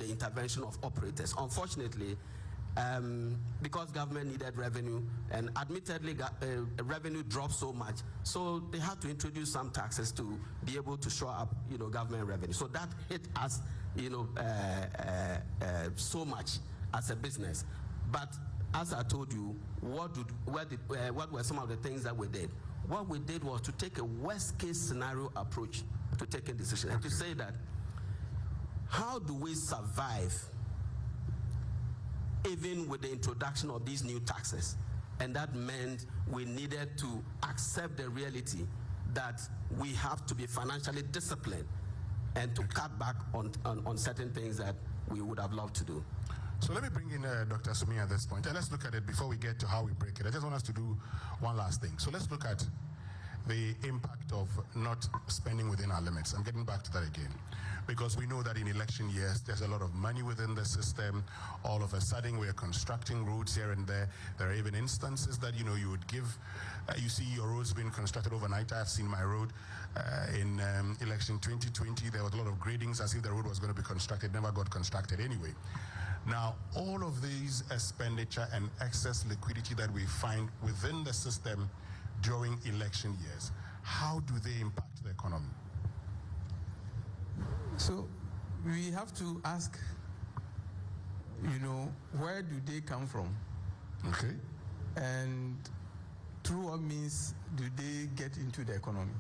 the intervention of operators. Unfortunately, because government needed revenue, and admittedly revenue dropped so much, so they had to introduce some taxes to be able to shore up, government revenue. So that hit us, so much as a business. But as I told you, what were some of the things that we did? What we did was to take a worst-case scenario approach to taking decisions, and to say that, how do we survive even with the introduction of these new taxes? And that meant we needed to accept the reality that we have to be financially disciplined and to cut back on certain things that we would have loved to do. So let me bring in Dr. Sumi at this point, and let's look at it before we get to how we break it. I just want us to do one last thing. So let's look at the impact of not spending within our limits. I'm getting back to that again, because we know that in election years, there's a lot of money within the system. All of a sudden, we're constructing roads here and there. There are even instances that, you would give, you see your roads being constructed overnight. I've seen my road in election 2020. There was a lot of gradings as if the road was going to be constructed, never got constructed anyway. Now, all of these expenditure and excess liquidity that we find within the system during election years, how do they impact the economy? So we have to ask, where do they come from? Okay. And through what means do they get into the economy?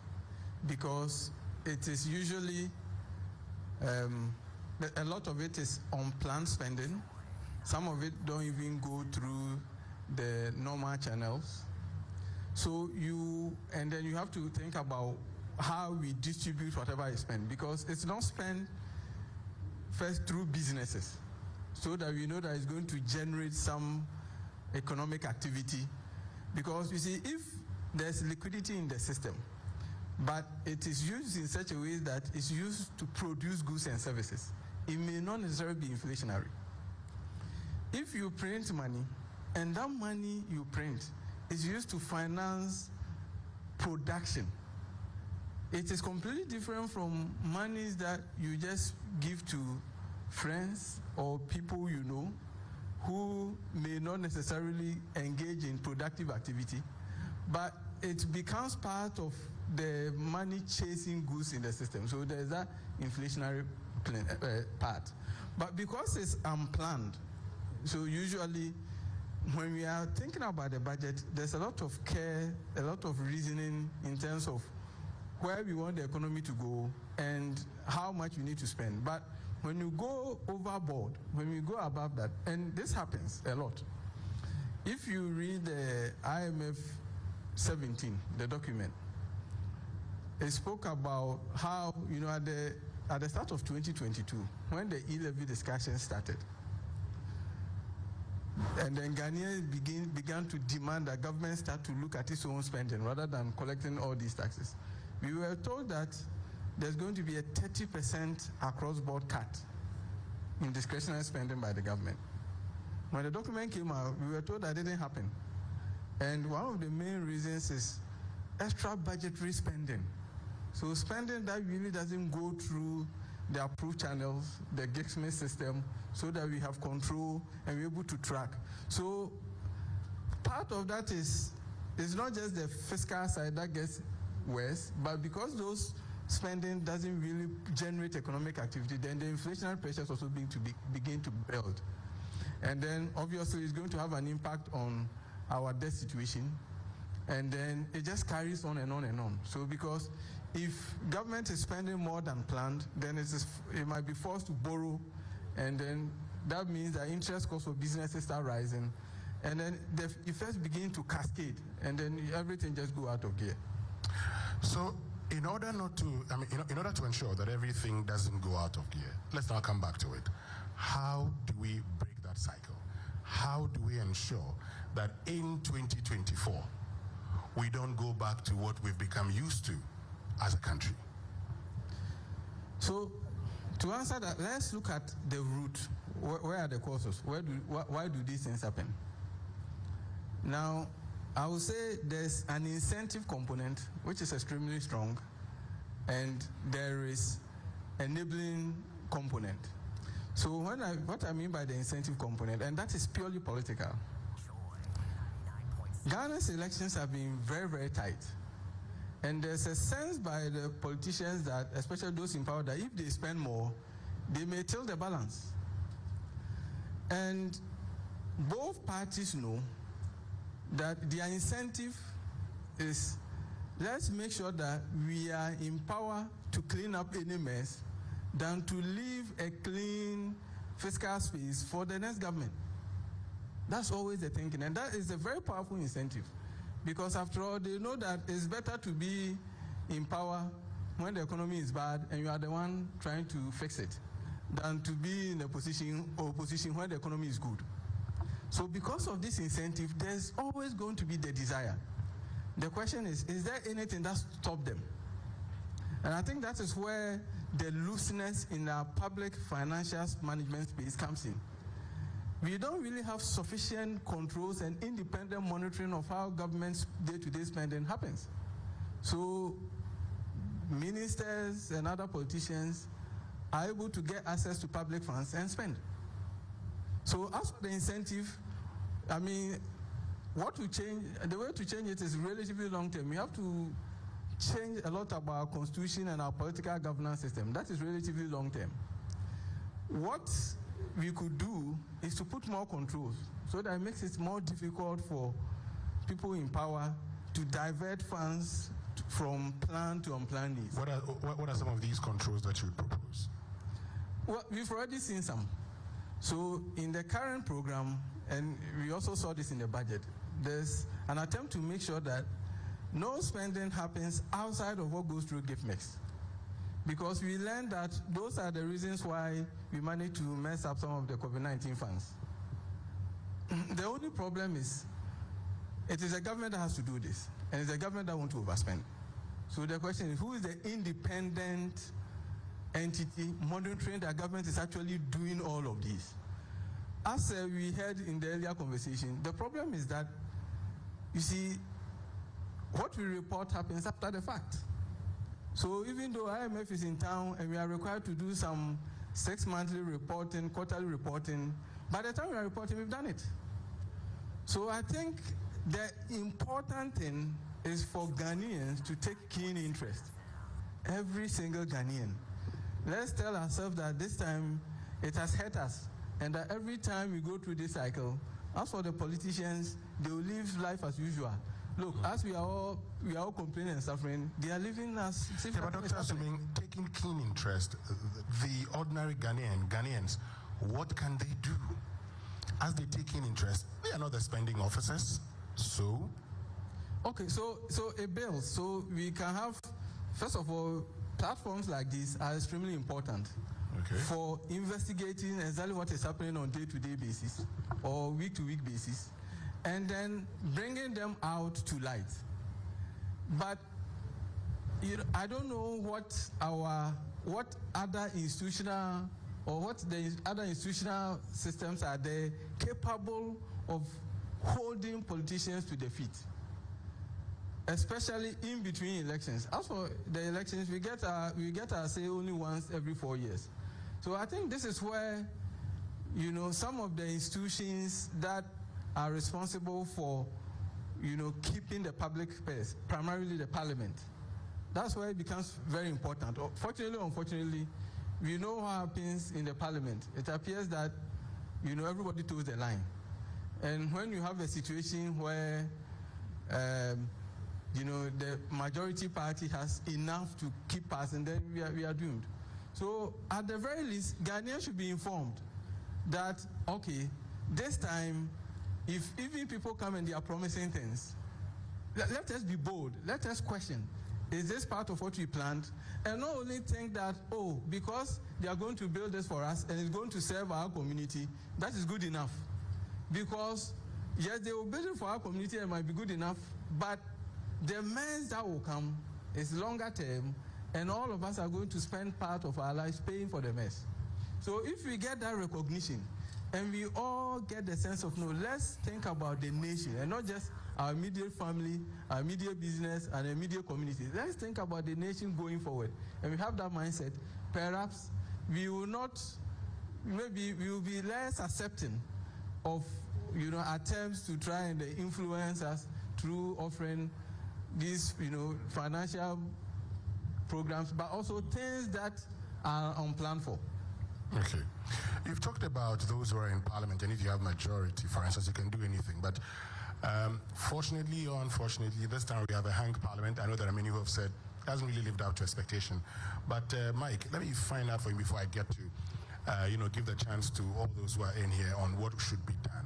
Because it is usually, a lot of it is unplanned spending. Some of it don't even go through the normal channels. So and then you have to think about how we distribute whatever is spent, because it's not spent first through businesses, so that we know that it's going to generate some economic activity. Because you see, if there's liquidity in the system, but it is used in such a way that it's used to produce goods and services, it may not necessarily be inflationary. If you print money, and that money you print is used to finance production, it is completely different from monies that you just give to friends or people you know who may not necessarily engage in productive activity, but it becomes part of the money chasing goods in the system. So there's that inflationary part. But because it's unplanned, so usually when we are thinking about the budget, there's a lot of care, a lot of reasoning in terms of where we want the economy to go and how much we need to spend. But when you go overboard, when we go above that, and this happens a lot, if you read the IMF 17, the document, it spoke about how, at the start of 2022, when the e-levy discussion started, and then Ghanaians began to demand that government start to look at its own spending rather than collecting all these taxes. We were told that there's going to be a 30% across-board cut in discretionary spending by the government. When the document came out, we were told that didn't happen. And one of the main reasons is extra budgetary spending. So spending that really doesn't go through the approved channels, the Gixman system, so that we have control and we're able to track. So part of that is not just the fiscal side that gets worse, but because those spending doesn't really generate economic activity, then the inflationary pressures also begin to build. And then obviously it's going to have an impact on our debt situation. And then it just carries on and on and on. So because if government is spending more than planned, then it might be forced to borrow, and then that means that interest costs for businesses start rising, and then the effects begin to cascade, and then everything just go out of gear. So in order in order to ensure that everything doesn't go out of gear, let's now come back to it. How do we break that cycle? How do we ensure that in 2024, we don't go back to what we've become used to as a country? So to answer that, let's look at the root. Where are the causes? Why do these things happen? Now, I would say there's an incentive component, which is extremely strong, and there is enabling component. So what I mean by the incentive component, and that is purely political. Ghana's elections have been very, very tight. And there's a sense by the politicians that, especially those in power, that if they spend more, they may tilt the balance. And both parties know that their incentive is, let's make sure that we are in power to clean up any mess than to leave a clean fiscal space for the next government. That's always the thinking, and that is a very powerful incentive, because after all, they know that it's better to be in power when the economy is bad and you are the one trying to fix it than to be in a position or opposition when the economy is good. So because of this incentive, there's always going to be the desire. The question is there anything that stops them? And I think that is where the looseness in our public financial management space comes in. We don't really have sufficient controls and independent monitoring of how government's day-to-day spending happens. So ministers and other politicians are able to get access to public funds and spend. So as for the incentive, I mean, what to change, the way to change it is relatively long term. We have to change a lot about our constitution and our political governance system. That is relatively long term. What we could do is to put more controls so that it makes it more difficult for people in power to divert funds from planned to unplanned needs. What are some of these controls that you would propose? Well, we've already seen some. So in the current program, and we also saw this in the budget, there's an attempt to make sure that no spending happens outside of what goes through gift mix. Because we learned that those are the reasons why we managed to mess up some of the COVID-19 funds. The only problem is, it is the government that has to do this, and it's the government that wants to overspend. So the question is, who is the independent entity monitoring that government is actually doing all of this? As we heard in the earlier conversation, the problem is that, you see, what we report happens after the fact. So even though IMF is in town and we are required to do some 6-monthly reporting, quarterly reporting, by the time we are reporting, we've done it. So I think the important thing is for Ghanaians to take keen interest. Every single Ghanaian. Let's tell ourselves that this time it has hurt us, and that every time we go through this cycle, as for the politicians, they will live life as usual. Look, as we are all complaining and suffering, they are living as if but Dr. Asuming, taking keen interest, the ordinary Ghanaians, what can they do? As they take keen interest, they are not the spending officers, so? Okay, so it builds. So we can have, first of all, platforms like these are extremely important for investigating exactly what is happening on day-to-day basis or week-to-week basis, and then bringing them out to light. But I don't know what other institutional or what the other institutional systems are there capable of holding politicians to their feet, especially in between elections. As for the elections, we get our say only once every 4 years. So I think this is where, some of the institutions that are responsible for, keeping the public space, primarily the parliament. That's where it becomes very important. Fortunately or unfortunately, we know what happens in the parliament. It appears that, everybody toes the line. And when you have a situation where, the majority party has enough to keep passing, then we are doomed. So at the very least, Ghanaians should be informed that, okay, this time, if even people come and they are promising things, let us be bold. Let us question, is this part of what we planned? And not only think that, because they are going to build this for us and it's going to serve our community, that is good enough. Because, yes, they will build it for our community and it might be good enough, but the mess that will come is longer term, and all of us are going to spend part of our lives paying for the mess. So if we get that recognition, and we all get the sense of, no, let's think about the nation, and not just our immediate family, our immediate business, and our immediate community. Let's think about the nation going forward. And we have that mindset, perhaps we will not maybe we will be less accepting of attempts to try and influence us through offering these financial programs, but also things that are unplanned for. Okay. You've talked about those who are in parliament, and if you have majority, for instance, you can do anything. But fortunately or unfortunately, this time we have a hang parliament. I know there are many who have said it hasn't really lived up to expectation. But Mike, let me find out for you before I get to, give the chance to all those who are in here on what should be done.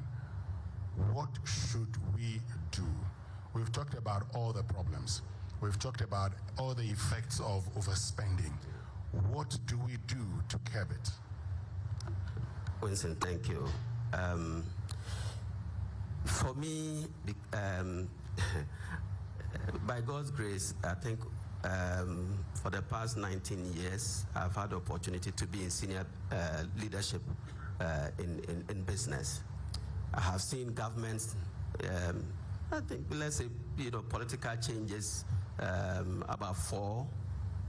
What should we do? We've talked about all the problems. We've talked about all the effects of overspending. What do we do to curb it? Winston, thank you. For me, by God's grace, I think for the past 19 years, I've had the opportunity to be in senior leadership in business. I have seen governments, I think, let's say, political changes, about 4,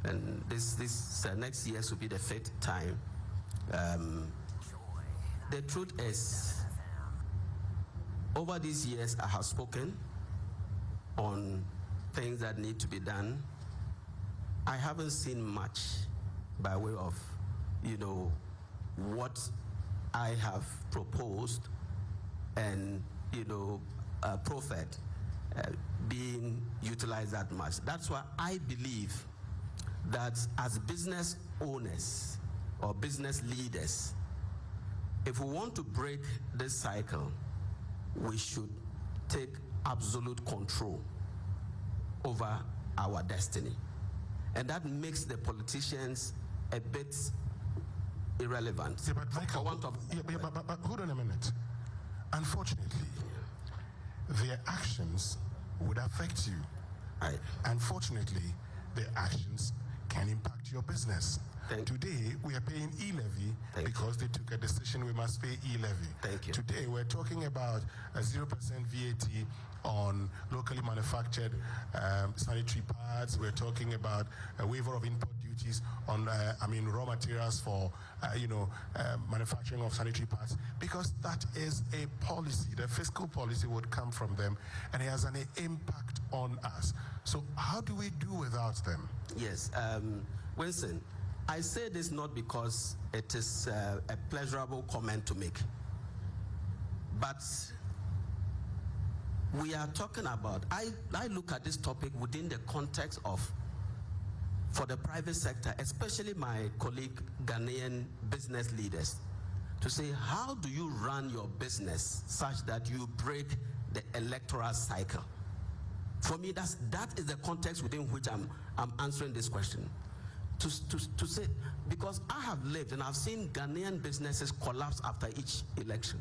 and this next year will be the 5th time. The truth is, over these years, I have spoken on things that need to be done. I haven't seen much by way of, what I have proposed and, profit being utilized that much. That's why I believe that as business owners or business leaders, if we want to break this cycle, we should take absolute control over our destiny. And that makes the politicians a bit irrelevant. Yeah, but Michael, but hold on a minute. Unfortunately, their actions would affect you. Right. Unfortunately, their actions can impact your business. Today, we are paying e-levy because they took a decision we must pay e-levy. Thank you. Today, we're talking about a 0% VAT on locally manufactured sanitary pads. We're talking about a waiver of import duties on, raw materials for, manufacturing of sanitary pads, because that is a policy. The fiscal policy would come from them, and it has an impact on us. So how do we do without them? Yes, Winston, I say this not because it is a pleasurable comment to make, but we are talking about, I look at this topic within the context of, for the private sector, especially my colleague Ghanaian business leaders, to say, how do you run your business such that you break the electoral cycle? For me, that is the context within which I'm answering this question. To say, because I have lived and I've seen Ghanaian businesses collapse after each election.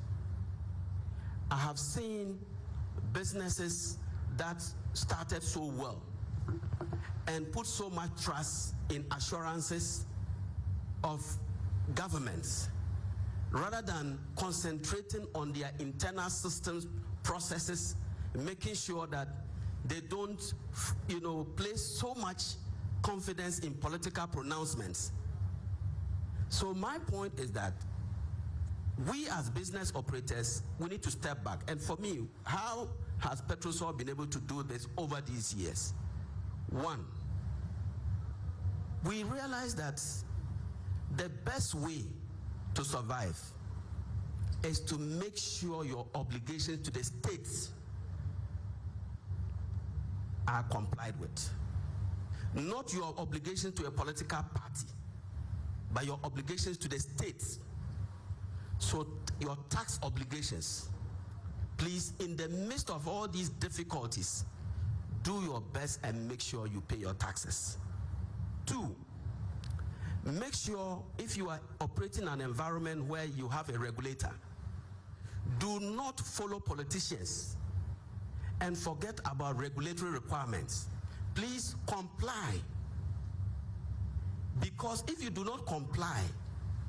I have seen businesses that started so well and put so much trust in assurances of governments rather than concentrating on their internal systems, processes, making sure that they don't, place so much confidence in political pronouncements. So my point is that we as business operators, we need to step back. And for me, how has Petrosol been able to do this over these years? One, we realize that the best way to survive is to make sure your obligations to the states are complied with. Not your obligations to a political party, but your obligations to the states. So your tax obligations, please, in the midst of all these difficulties, do your best and make sure you pay your taxes. 2, make sure if you are operating an environment where you have a regulator, do not follow politicians and forget about regulatory requirements. Please comply. Because if you do not comply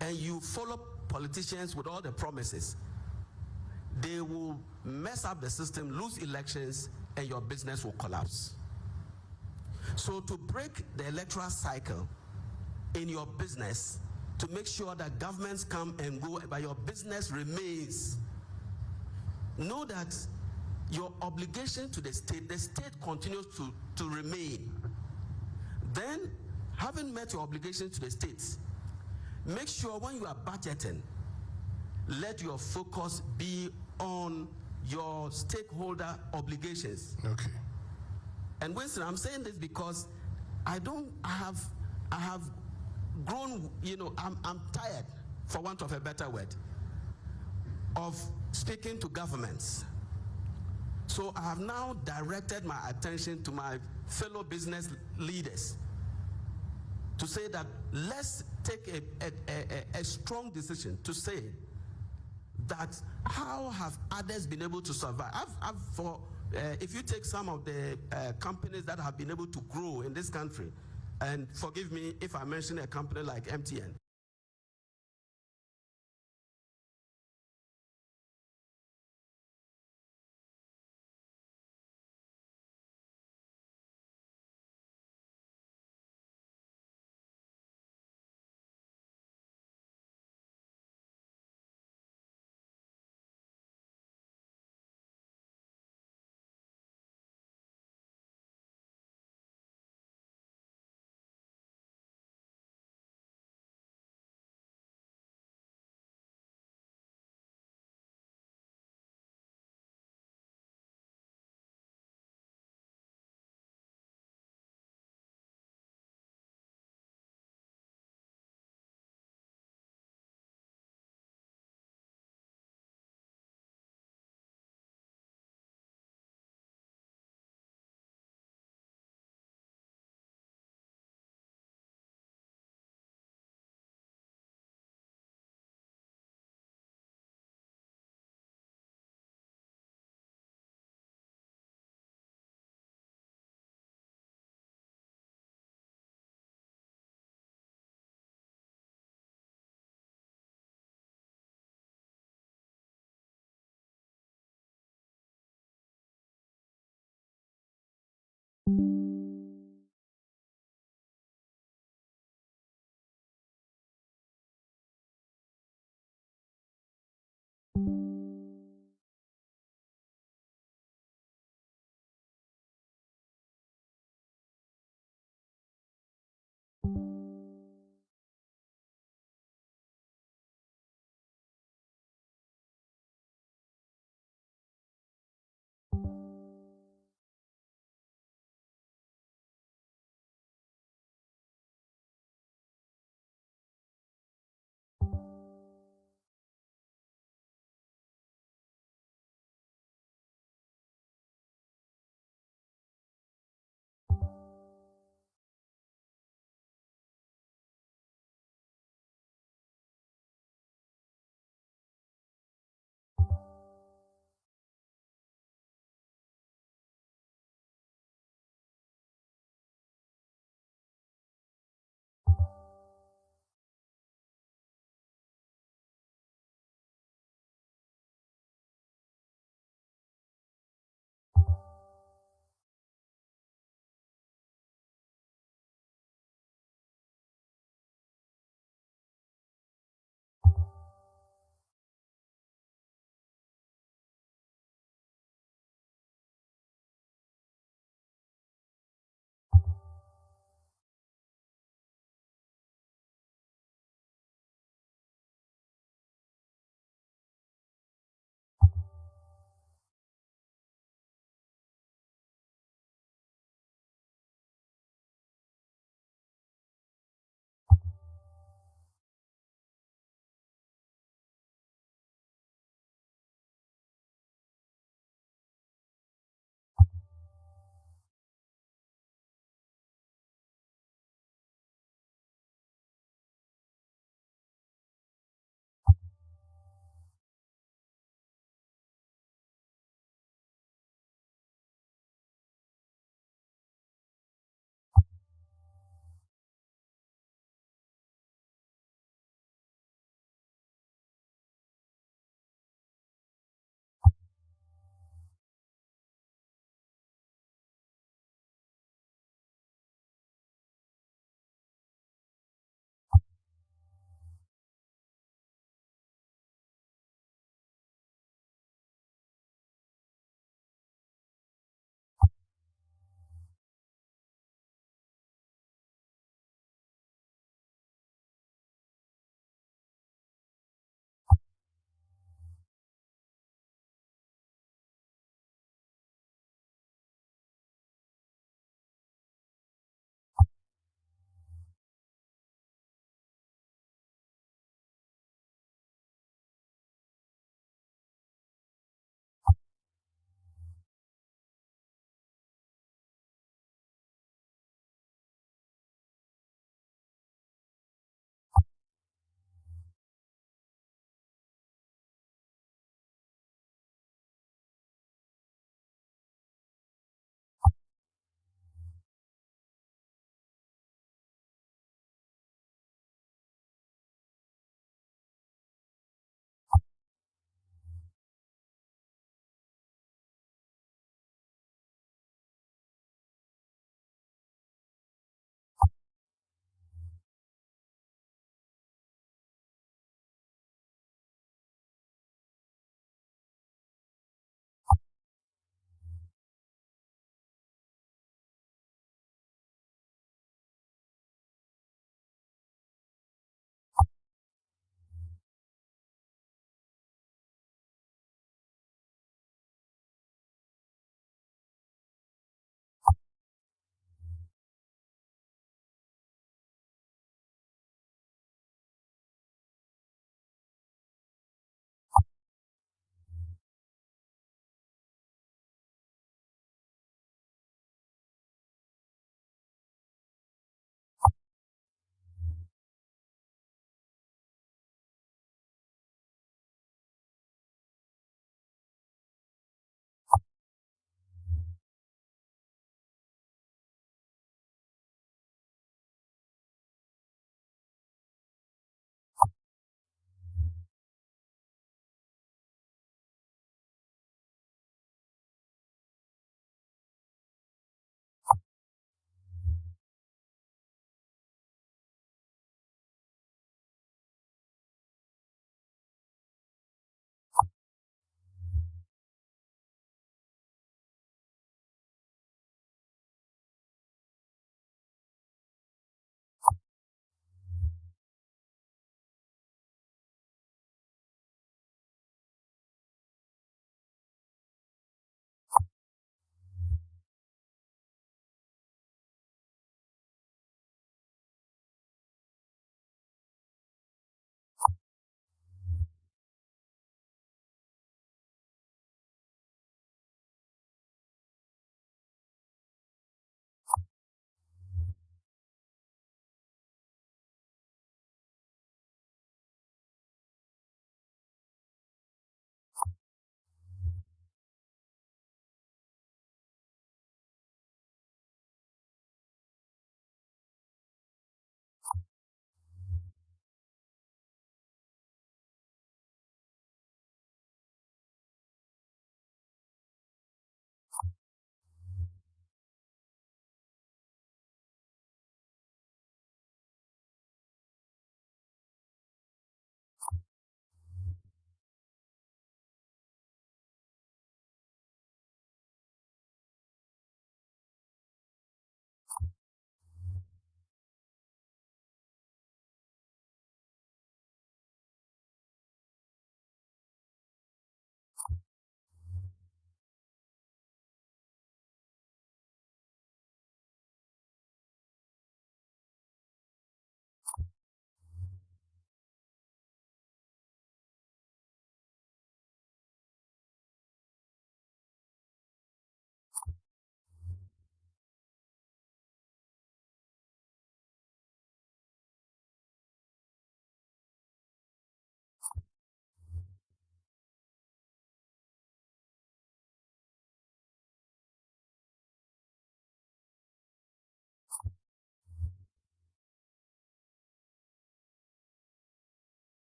and you follow politicians with all the promises, they will mess up the system, lose elections, and your business will collapse. So to break the electoral cycle in your business, to make sure that governments come and go, but your business remains. Know that your obligation to the state continues to remain. Then, having met your obligation to the states, make sure when you are budgeting, let your focus be on your stakeholder obligations. Okay. And Winston, I'm saying this because I have grown, I'm tired, for want of a better word, of speaking to governments. So I have now directed my attention to my fellow business leaders to say that let's take a strong decision to say that how have others been able to survive? If you take some of the companies that have been able to grow in this country, and forgive me if I mention a company like MTN,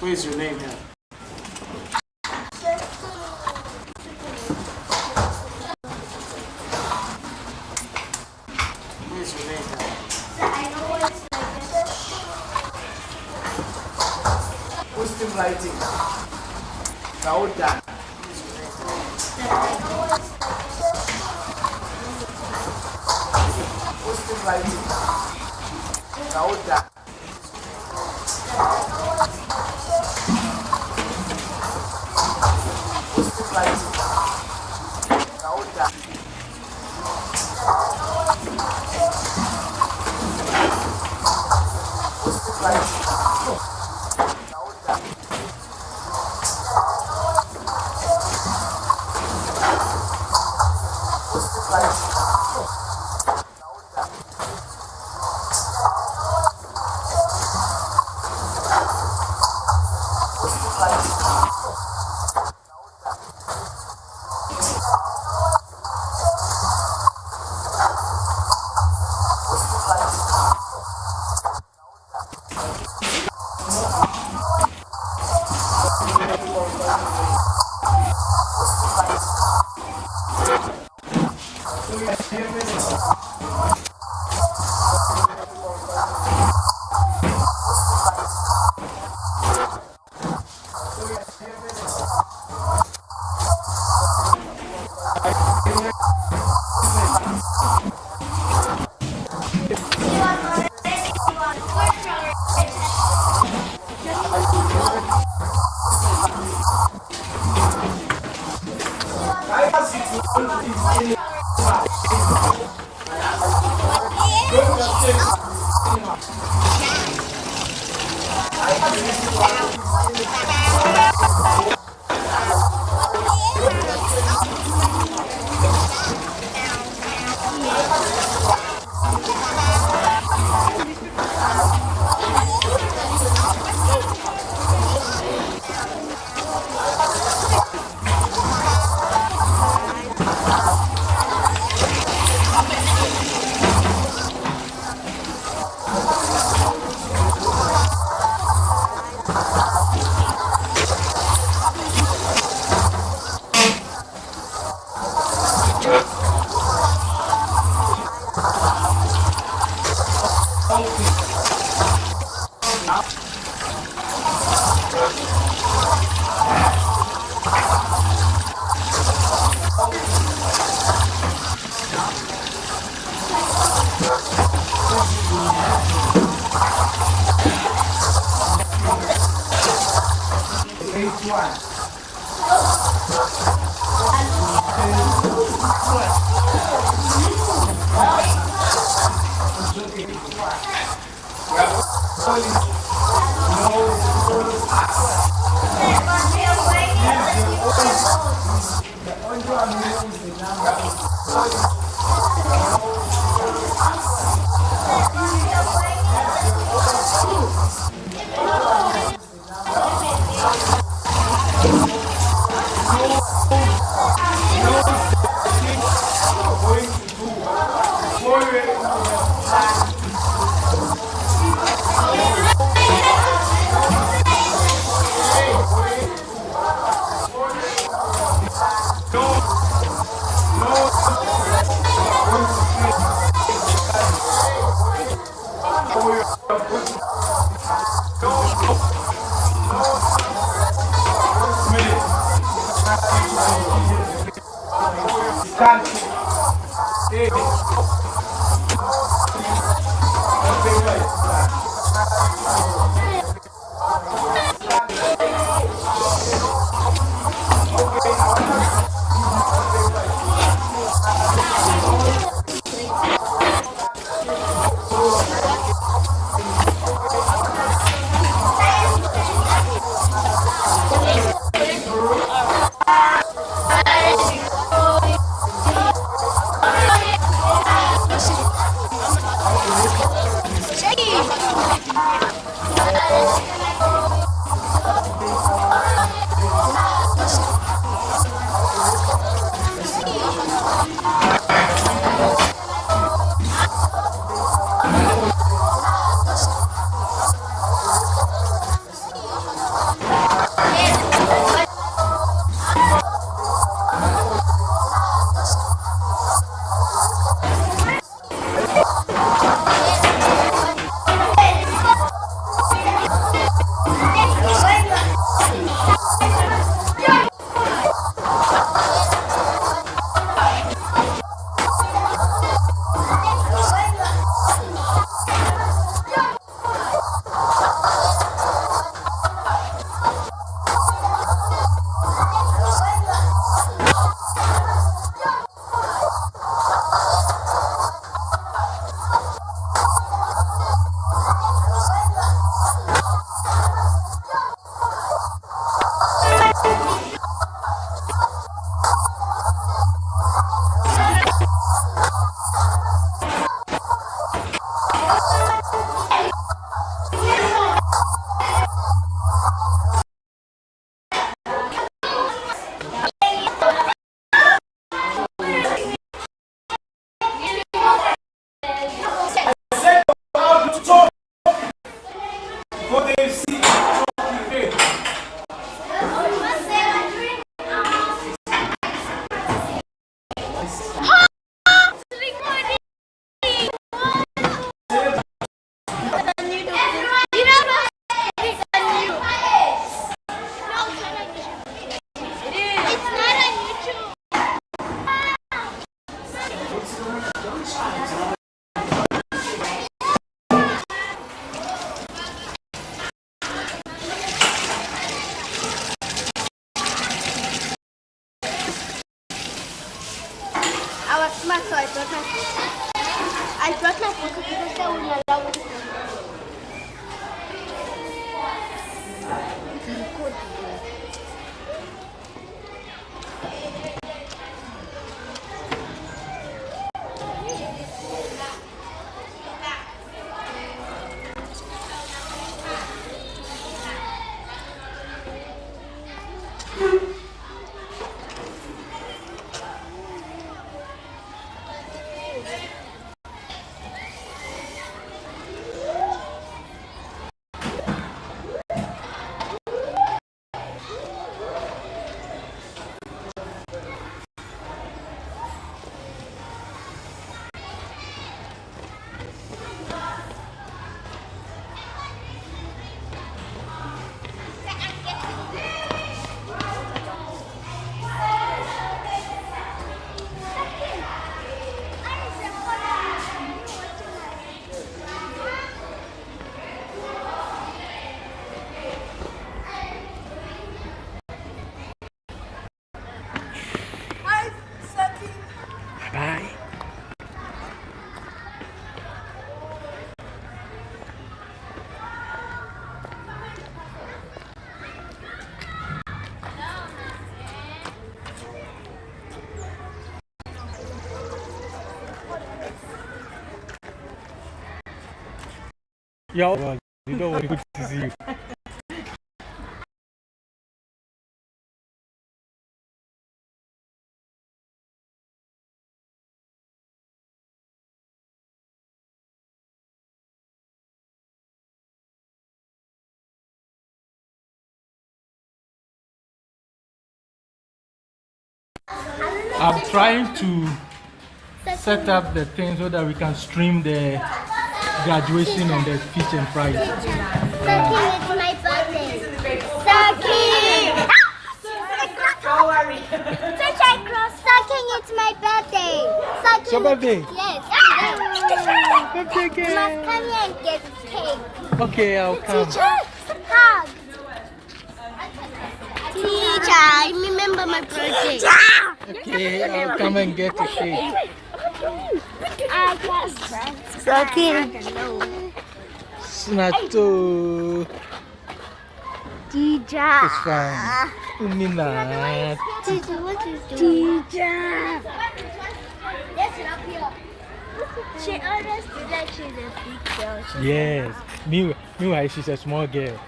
What is your name here? What is your name here? Who's still writing? Kauda. Who's still writing? Kauda. Bye. Yo, well, you don't want to see you. I'm trying to set up the thing so that we can stream the graduation and the speech and prize. Saki, it's my birthday. Saki! Don't worry. Saki, it's my birthday. Saki, It's your birthday? yes. Birthday cake. You must come here and get cake. Okay, I'll come. Teacher, hug. Teacher, remember my birthday. Okay, I'll come and get a cake. Saki. Snato. Teacher. It's fine. Umina. Teacher, what is doing? Teacher. Listen up here. She always did like she's a big girl. Yes. Meanwhile, she's a small girl.